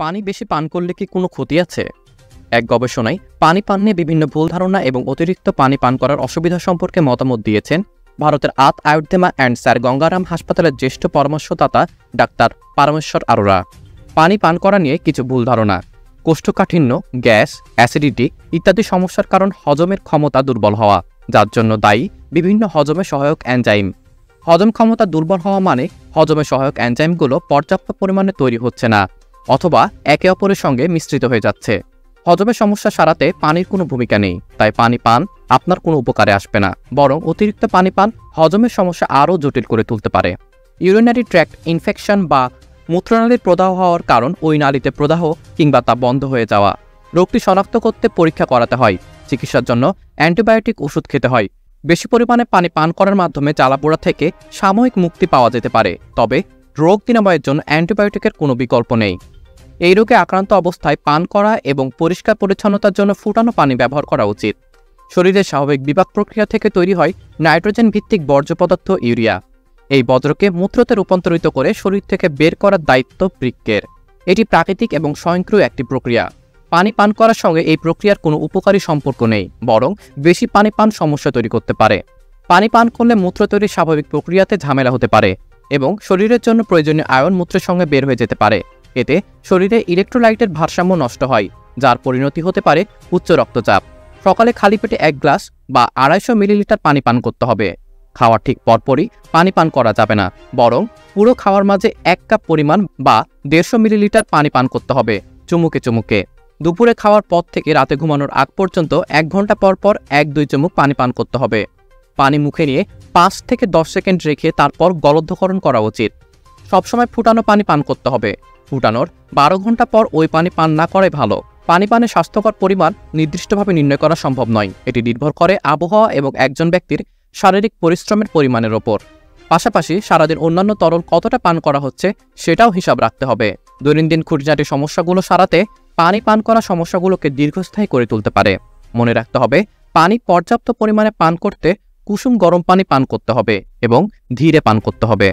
পানি বেশি পান করলে কি কোনো ক্ষতি আছে? এক গবেষণায় পানি পান নিয়ে বিভিন্ন ভুল ধারণা এবং অতিরিক্ত পানি পান করার অসুবিধা সম্পর্কে মতামত দিয়েছেন ভারতের আয়োধ্যমা অ্যান্ড স্যার গঙ্গারাম হাসপাতালের জ্যেষ্ঠ পরামর্শদাতা ডাক্তার পারমেশ্বর আরোরা। পানি পান করা নিয়ে কিছু ভুল ধারণা। কোষ্ঠকাঠিন্য, গ্যাস, অ্যাসিডিটি ইত্যাদি সমস্যার কারণ হজমের ক্ষমতা দুর্বল হওয়া, যার জন্য দায়ী বিভিন্ন হজমে সহায়ক এনজাইম। হজম ক্ষমতা দুর্বল হওয়া মানে হজমে সহায়ক এনজাইমগুলো পর্যাপ্ত পরিমাণে তৈরি হচ্ছে না অথবা একে অপরের সঙ্গে মিশ্রিত হয়ে যাচ্ছে। হজমের সমস্যা সারাতে পানির কোনো ভূমিকা নেই, তাই পানি পান আপনার কোনো উপকারে আসবে না, বরং অতিরিক্ত পানি পান হজমের সমস্যা আরও জটিল করে তুলতে পারে। ইউরিনারি ট্র্যাক্ট ইনফেকশন বা মূত্রনালীর প্রদাহ হওয়ার কারণ ওই নালীতে প্রদাহ কিংবা তা বন্ধ হয়ে যাওয়া। রোগটি শনাক্ত করতে পরীক্ষা করাতে হয়। চিকিৎসার জন্য অ্যান্টিবায়োটিক ওষুধ খেতে হয়। বেশি পরিমাণে পানি পান করার মাধ্যমে জ্বালাপোড়া থেকে সাময়িক মুক্তি পাওয়া যেতে পারে, তবে রোগ নিরাময়ের জন্য অ্যান্টিবায়োটিকের কোনো বিকল্প নেই। এই রোগে আক্রান্ত অবস্থায় পান করা এবং পরিষ্কার পরিচ্ছন্নতার জন্য ফুটানো পানি ব্যবহার করা উচিত। শরীরের স্বাভাবিক বিপাক প্রক্রিয়া থেকে তৈরি হয় নাইট্রোজেন ভিত্তিক বর্জ্য পদার্থ ইউরিয়া। এই বজ্রকে মূত্রতে রূপান্তরিত করে শরীর থেকে বের করার দায়িত্ব বৃক্কের। এটি প্রাকৃতিক এবং স্বয়ংক্রিয় একটি প্রক্রিয়া। পানি পান করার সঙ্গে এই প্রক্রিয়ার কোনো উপকারী সম্পর্ক নেই, বরং বেশি পানি পান সমস্যা তৈরি করতে পারে। পানি পান করলে মূত্র তৈরির স্বাভাবিক প্রক্রিয়াতে ঝামেলা হতে পারে এবং শরীরের জন্য প্রয়োজনীয় আয়ন মূত্রের সঙ্গে বের হয়ে যেতে পারে। এতে শরীরে ইলেকট্রোলাইটের ভারসাম্য নষ্ট হয়, যার পরিণতি হতে পারে উচ্চ রক্তচাপ। সকালে খালি পেটে 1 গ্লাস বা 250 মিলিলিটার পানি পান করতে হবে। খাওয়ার ঠিক পরপরই পানি পান করা যাবে না, বরং পুরো খাওয়ার মাঝে 1 কাপ পরিমাণ বা 150 মিলিলিটার পানি পান করতে হবে চুমুকে চুমুকে। দুপুরে খাওয়ার পর থেকে রাতে ঘুমানোর আগ পর্যন্ত 1 ঘন্টা পর পর 1-2 চুমুক পানি পান করতে হবে। পানি মুখে নিয়ে 5 থেকে 10 সেকেন্ড রেখে তারপর গলদ্ধকরণ করা উচিত। সবসময় ফুটানো পানি পান করতে হবে। ফুটানোর 12 ঘন্টা পর ওই পানি পান না করাই ভালো। পানি পানের স্বাস্থ্যকর পরিমাণ নির্দিষ্টভাবে নির্ণয় করা সম্ভব নয়। এটি নির্ভর করে আবহাওয়া এবং একজন ব্যক্তির শারীরিক পরিশ্রমের পরিমাণের ওপর। পাশাপাশি সারাদিন অন্যান্য তরল কতটা পান করা হচ্ছে সেটাও হিসাব রাখতে হবে। দৈনন্দিন খুঁটিনাটি সমস্যাগুলো সারাতে পানি পান করা সমস্যাগুলোকে দীর্ঘস্থায়ী করে তুলতে পারে। মনে রাখতে হবে, পানি পর্যাপ্ত পরিমাণে পান করতে কুসুম গরম পানি পান করতে হবে এবং ধীরে পান করতে হবে।